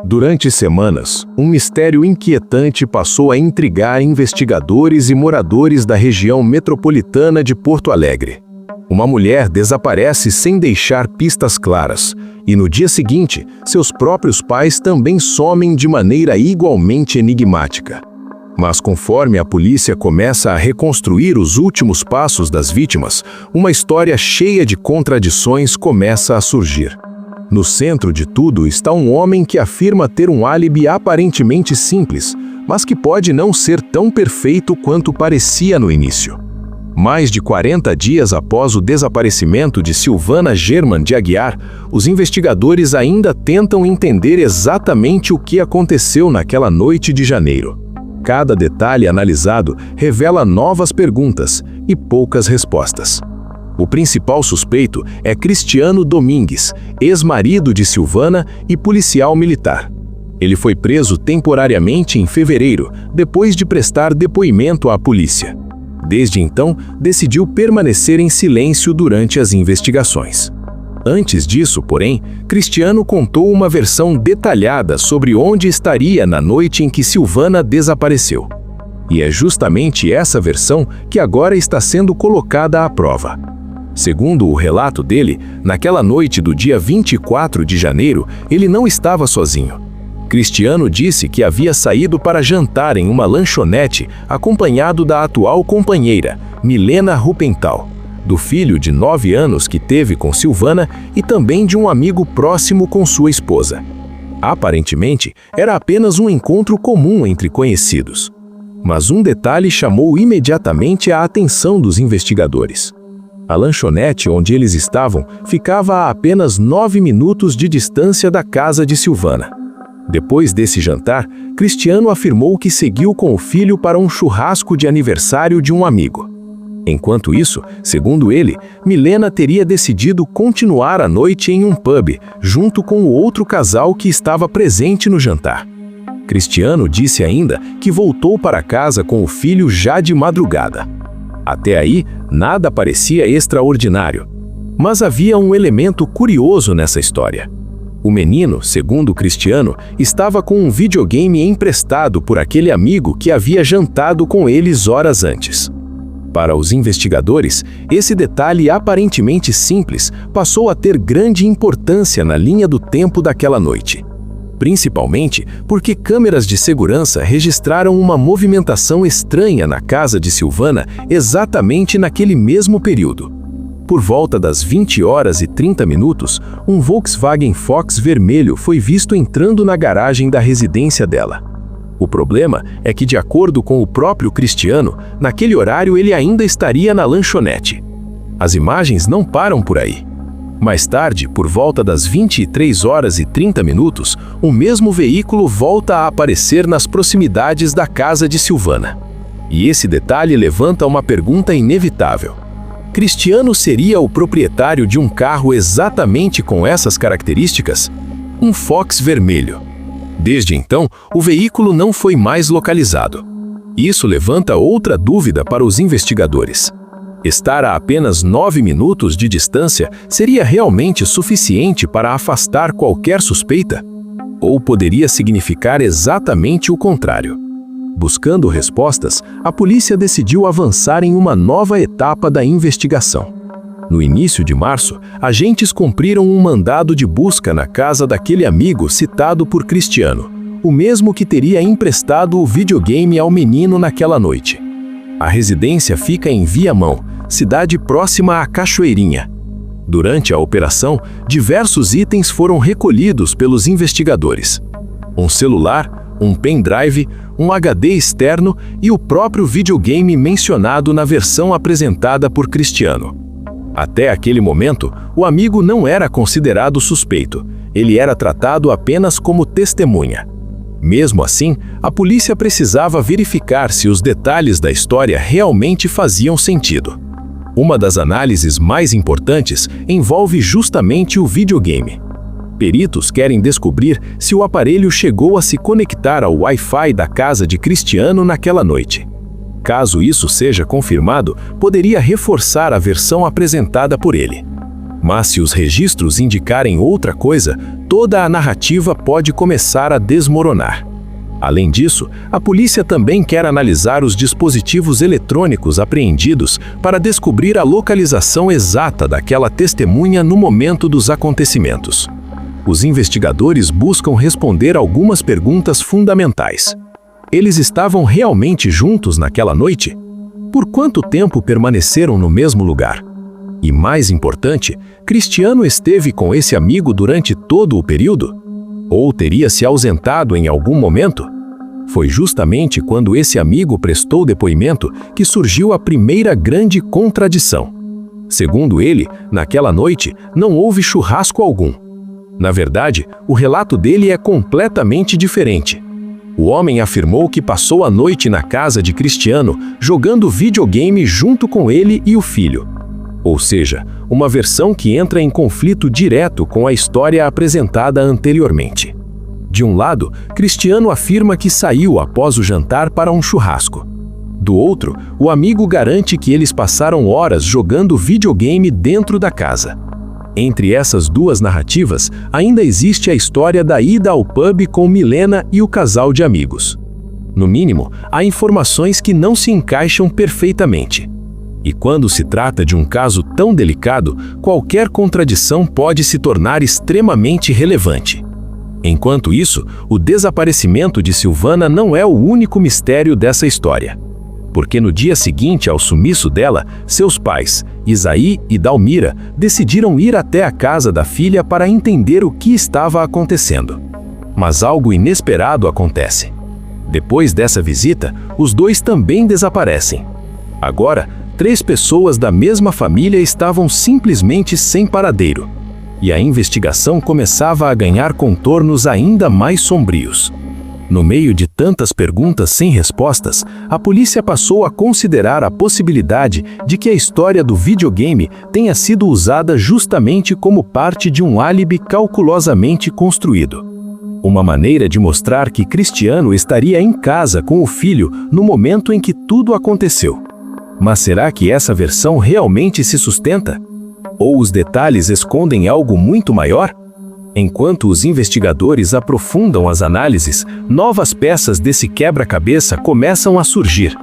Durante semanas, um mistério inquietante passou a intrigar investigadores e moradores da região metropolitana de Porto Alegre. Uma mulher desaparece sem deixar pistas claras, e no dia seguinte, seus próprios pais também somem de maneira igualmente enigmática. Mas conforme a polícia começa a reconstruir os últimos passos das vítimas, uma história cheia de contradições começa a surgir. No centro de tudo está um homem que afirma ter um álibi aparentemente simples, mas que pode não ser tão perfeito quanto parecia no início. Mais de 40 dias após o desaparecimento de Silvana German de Aguiar, os investigadores ainda tentam entender exatamente o que aconteceu naquela noite de janeiro. Cada detalhe analisado revela novas perguntas e poucas respostas. O principal suspeito é Cristiano Domingues, ex-marido de Silvana e policial militar. Ele foi preso temporariamente em fevereiro, depois de prestar depoimento à polícia. Desde então, decidiu permanecer em silêncio durante as investigações. Antes disso, porém, Cristiano contou uma versão detalhada sobre onde estaria na noite em que Silvana desapareceu. E é justamente essa versão que agora está sendo colocada à prova. Segundo o relato dele, naquela noite do dia 24 de janeiro, ele não estava sozinho. Cristiano disse que havia saído para jantar em uma lanchonete acompanhado da atual companheira, Milena Rupental, do filho de 9 anos que teve com Silvana e também de um amigo próximo com sua esposa. Aparentemente, era apenas um encontro comum entre conhecidos. Mas um detalhe chamou imediatamente a atenção dos investigadores. A lanchonete onde eles estavam ficava a apenas 9 minutos de distância da casa de Silvana. Depois desse jantar, Cristiano afirmou que seguiu com o filho para um churrasco de aniversário de um amigo. Enquanto isso, segundo ele, Milena teria decidido continuar a noite em um pub, junto com o outro casal que estava presente no jantar. Cristiano disse ainda que voltou para casa com o filho já de madrugada. Até aí, nada parecia extraordinário. Mas havia um elemento curioso nessa história. O menino, segundo Cristiano, estava com um videogame emprestado por aquele amigo que havia jantado com eles horas antes. Para os investigadores, esse detalhe aparentemente simples passou a ter grande importância na linha do tempo daquela noite. Principalmente porque câmeras de segurança registraram uma movimentação estranha na casa de Silvana exatamente naquele mesmo período. Por volta das 20 horas e 30 minutos, um Volkswagen Fox vermelho foi visto entrando na garagem da residência dela. O problema é que, de acordo com o próprio Cristiano, naquele horário ele ainda estaria na lanchonete. As imagens não param por aí. Mais tarde, por volta das 23 horas e 30 minutos, o mesmo veículo volta a aparecer nas proximidades da casa de Silvana. E esse detalhe levanta uma pergunta inevitável. Cristiano seria o proprietário de um carro exatamente com essas características? Um Fox vermelho. Desde então, o veículo não foi mais localizado. Isso levanta outra dúvida para os investigadores. Estar a apenas 9 minutos de distância seria realmente suficiente para afastar qualquer suspeita? Ou poderia significar exatamente o contrário? Buscando respostas, a polícia decidiu avançar em uma nova etapa da investigação. No início de março, agentes cumpriram um mandado de busca na casa daquele amigo citado por Cristiano, o mesmo que teria emprestado o videogame ao menino naquela noite. A residência fica em Viamão, cidade próxima à Cachoeirinha. Durante a operação, diversos itens foram recolhidos pelos investigadores. Um celular, um pendrive, um HD externo e o próprio videogame mencionado na versão apresentada por Cristiano. Até aquele momento, o amigo não era considerado suspeito, ele era tratado apenas como testemunha. Mesmo assim, a polícia precisava verificar se os detalhes da história realmente faziam sentido. Uma das análises mais importantes envolve justamente o videogame. Peritos querem descobrir se o aparelho chegou a se conectar ao Wi-Fi da casa de Cristiano naquela noite. Caso isso seja confirmado, poderia reforçar a versão apresentada por ele. Mas se os registros indicarem outra coisa, toda a narrativa pode começar a desmoronar. Além disso, a polícia também quer analisar os dispositivos eletrônicos apreendidos para descobrir a localização exata daquela testemunha no momento dos acontecimentos. Os investigadores buscam responder algumas perguntas fundamentais. Eles estavam realmente juntos naquela noite? Por quanto tempo permaneceram no mesmo lugar? E mais importante, Cristiano esteve com esse amigo durante todo o período? Ou teria se ausentado em algum momento? Foi justamente quando esse amigo prestou depoimento que surgiu a primeira grande contradição. Segundo ele, naquela noite não houve churrasco algum. Na verdade, o relato dele é completamente diferente. O homem afirmou que passou a noite na casa de Cristiano jogando videogame junto com ele e o filho. Ou seja, uma versão que entra em conflito direto com a história apresentada anteriormente. De um lado, Cristiano afirma que saiu após o jantar para um churrasco. Do outro, o amigo garante que eles passaram horas jogando videogame dentro da casa. Entre essas duas narrativas, ainda existe a história da ida ao pub com Milena e o casal de amigos. No mínimo, há informações que não se encaixam perfeitamente. E quando se trata de um caso tão delicado, qualquer contradição pode se tornar extremamente relevante. Enquanto isso, o desaparecimento de Silvana não é o único mistério dessa história. Porque no dia seguinte ao sumiço dela, seus pais, Isaí e Dalmira, decidiram ir até a casa da filha para entender o que estava acontecendo. Mas algo inesperado acontece. Depois dessa visita, os dois também desaparecem. Agora, 3 pessoas da mesma família estavam simplesmente sem paradeiro. E a investigação começava a ganhar contornos ainda mais sombrios. No meio de tantas perguntas sem respostas, a polícia passou a considerar a possibilidade de que a história do videogame tenha sido usada justamente como parte de um álibi calculosamente construído. Uma maneira de mostrar que Cristiano estaria em casa com o filho no momento em que tudo aconteceu. Mas será que essa versão realmente se sustenta? Ou os detalhes escondem algo muito maior? Enquanto os investigadores aprofundam as análises, novas peças desse quebra-cabeça começam a surgir.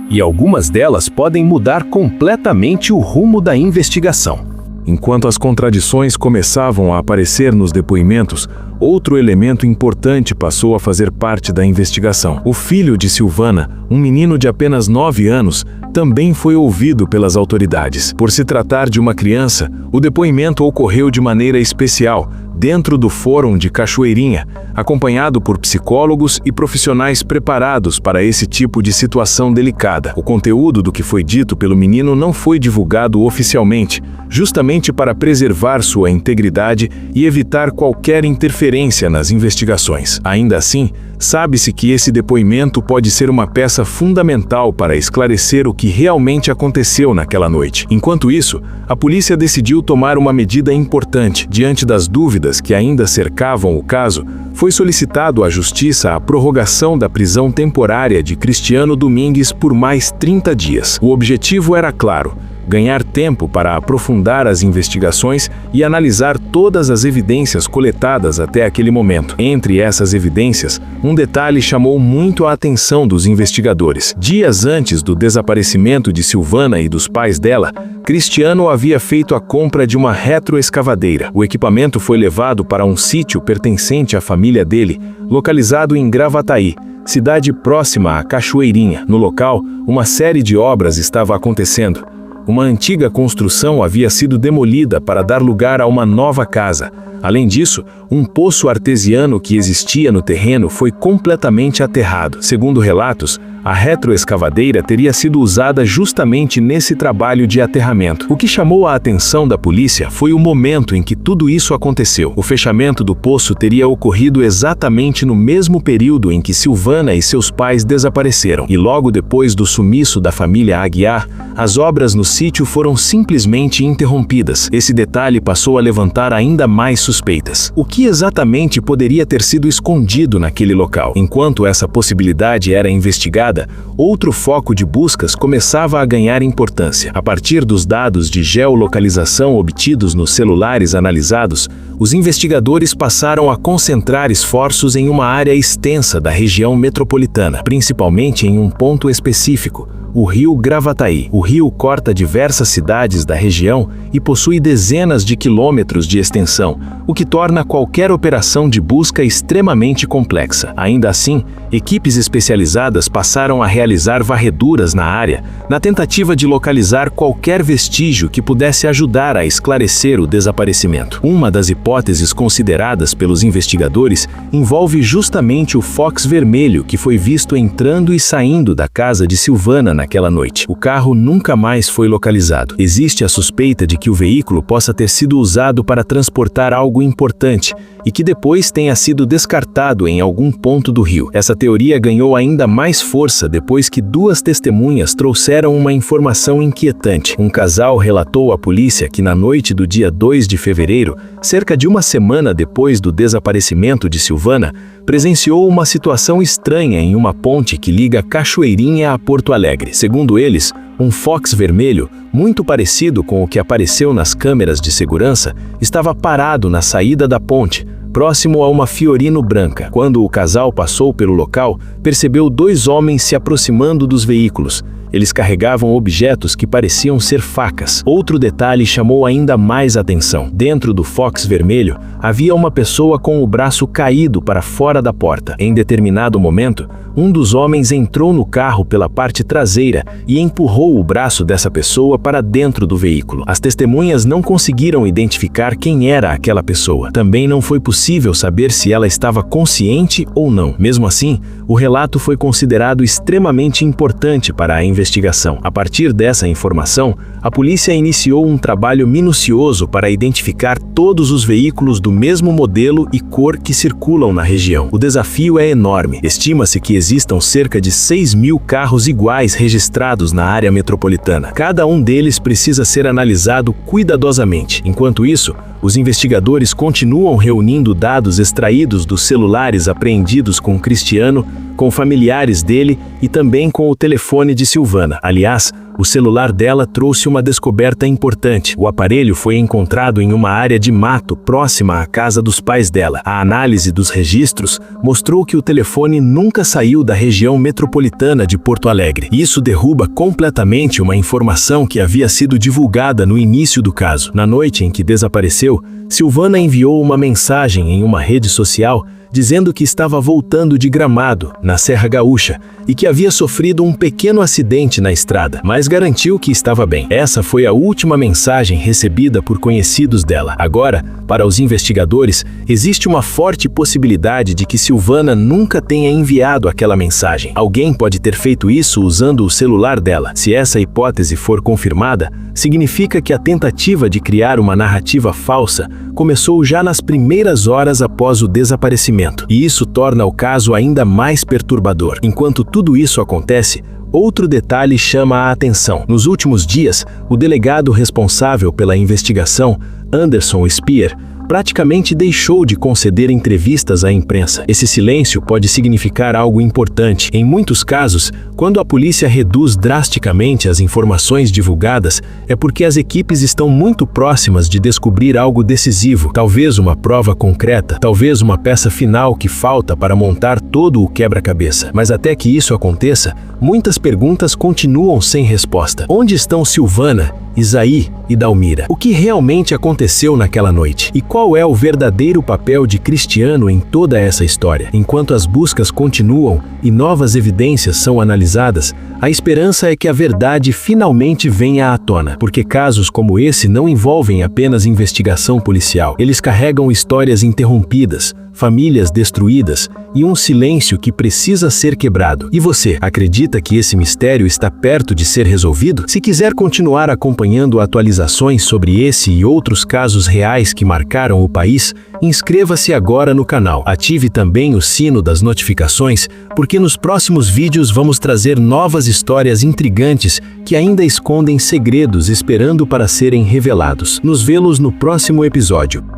E algumas delas podem mudar completamente o rumo da investigação. Enquanto as contradições começavam a aparecer nos depoimentos, outro elemento importante passou a fazer parte da investigação. O filho de Silvana, um menino de apenas 9 anos, também foi ouvido pelas autoridades. Por se tratar de uma criança, o depoimento ocorreu de maneira especial, dentro do Fórum de Cachoeirinha, acompanhado por psicólogos e profissionais preparados para esse tipo de situação delicada. O conteúdo do que foi dito pelo menino não foi divulgado oficialmente, justamente para preservar sua integridade e evitar qualquer interferência nas investigações. Ainda assim, sabe-se que esse depoimento pode ser uma peça fundamental para esclarecer o que realmente aconteceu naquela noite. Enquanto isso, a polícia decidiu tomar uma medida importante. Diante das dúvidas que ainda cercavam o caso, foi solicitado à Justiça a prorrogação da prisão temporária de Cristiano Domingues por mais 30 dias. O objetivo era claro: ganhar tempo para aprofundar as investigações e analisar todas as evidências coletadas até aquele momento. Entre essas evidências, um detalhe chamou muito a atenção dos investigadores. Dias antes do desaparecimento de Silvana e dos pais dela, Cristiano havia feito a compra de uma retroescavadeira. O equipamento foi levado para um sítio pertencente à família dele, localizado em Gravataí, cidade próxima à Cachoeirinha. No local, uma série de obras estava acontecendo. Uma antiga construção havia sido demolida para dar lugar a uma nova casa. Além disso, um poço artesiano que existia no terreno foi completamente aterrado. Segundo relatos, a retroescavadeira teria sido usada justamente nesse trabalho de aterramento. O que chamou a atenção da polícia foi o momento em que tudo isso aconteceu. O fechamento do poço teria ocorrido exatamente no mesmo período em que Silvana e seus pais desapareceram. E logo depois do sumiço da família Aguiar, as obras no sítio foram simplesmente interrompidas. Esse detalhe passou a levantar ainda mais suspeitas. O que exatamente poderia ter sido escondido naquele local? Enquanto essa possibilidade era investigada, outro foco de buscas começava a ganhar importância. A partir dos dados de geolocalização obtidos nos celulares analisados, os investigadores passaram a concentrar esforços em uma área extensa da região metropolitana, principalmente em um ponto específico: o rio Gravataí. O rio corta diversas cidades da região e possui dezenas de quilômetros de extensão, o que torna qualquer operação de busca extremamente complexa. Ainda assim, equipes especializadas passaram a realizar varreduras na área, na tentativa de localizar qualquer vestígio que pudesse ajudar a esclarecer o desaparecimento. Uma das hipóteses consideradas pelos investigadores envolve justamente o Fox vermelho que foi visto entrando e saindo da casa de Silvana naquela noite. O carro nunca mais foi localizado. Existe a suspeita de que o veículo possa ter sido usado para transportar algo importante e que depois tenha sido descartado em algum ponto do rio. Essa teoria ganhou ainda mais força depois que duas testemunhas trouxeram uma informação inquietante. Um casal relatou à polícia que na noite do dia 2 de fevereiro, cerca de uma semana depois do desaparecimento de Silvana, presenciou uma situação estranha em uma ponte que liga Cachoeirinha a Porto Alegre. Segundo eles, um Fox vermelho, muito parecido com o que apareceu nas câmeras de segurança, estava parado na saída da ponte, próximo a uma Fiorino branca. Quando o casal passou pelo local, percebeu dois homens se aproximando dos veículos. Eles carregavam objetos que pareciam ser facas. Outro detalhe chamou ainda mais atenção. Dentro do Fox vermelho, havia uma pessoa com o braço caído para fora da porta. Em determinado momento, um dos homens entrou no carro pela parte traseira e empurrou o braço dessa pessoa para dentro do veículo. As testemunhas não conseguiram identificar quem era aquela pessoa. Também não foi possível saber se ela estava consciente ou não. Mesmo assim, o relato foi considerado extremamente importante para a investigação. A partir dessa informação, a polícia iniciou um trabalho minucioso para identificar todos os veículos do mesmo modelo e cor que circulam na região. O desafio é enorme. Estima-se que existam cerca de 6.000 carros iguais registrados na área metropolitana. Cada um deles precisa ser analisado cuidadosamente. Enquanto isso, os investigadores continuam reunindo dados extraídos dos celulares apreendidos com Cristiano, com familiares dele e também com o telefone de Silvana. Aliás, o celular dela trouxe uma descoberta importante. O aparelho foi encontrado em uma área de mato próxima à casa dos pais dela. A análise dos registros mostrou que o telefone nunca saiu da região metropolitana de Porto Alegre. Isso derruba completamente uma informação que havia sido divulgada no início do caso. Na noite em que desapareceu, Silvana enviou uma mensagem em uma rede social dizendo que estava voltando de Gramado, na Serra Gaúcha, e que havia sofrido um pequeno acidente na estrada, mas garantiu que estava bem. Essa foi a última mensagem recebida por conhecidos dela. Agora, para os investigadores, existe uma forte possibilidade de que Silvana nunca tenha enviado aquela mensagem. Alguém pode ter feito isso usando o celular dela. Se essa hipótese for confirmada, significa que a tentativa de criar uma narrativa falsa começou já nas primeiras horas após o desaparecimento. E isso torna o caso ainda mais perturbador. Enquanto tudo isso acontece, outro detalhe chama a atenção. Nos últimos dias, o delegado responsável pela investigação, Anderson Speer, praticamente deixou de conceder entrevistas à imprensa. Esse silêncio pode significar algo importante. Em muitos casos, quando a polícia reduz drasticamente as informações divulgadas, é porque as equipes estão muito próximas de descobrir algo decisivo, talvez uma prova concreta, talvez uma peça final que falta para montar todo o quebra-cabeça. Mas até que isso aconteça, muitas perguntas continuam sem resposta. Onde estão Silvana, Isaí e Dalmira? O que realmente aconteceu naquela noite? E qual é o verdadeiro papel de Cristiano em toda essa história? Enquanto as buscas continuam e novas evidências são analisadas, a esperança é que a verdade finalmente venha à tona, porque casos como esse não envolvem apenas investigação policial. Eles carregam histórias interrompidas, famílias destruídas e um silêncio que precisa ser quebrado. E você, acredita que esse mistério está perto de ser resolvido? Se quiser continuar acompanhando atualizações sobre esse e outros casos reais que marcaram o país, inscreva-se agora no canal. Ative também o sino das notificações, porque nos próximos vídeos vamos trazer novas histórias intrigantes que ainda escondem segredos esperando para serem revelados. Nos vemos no próximo episódio.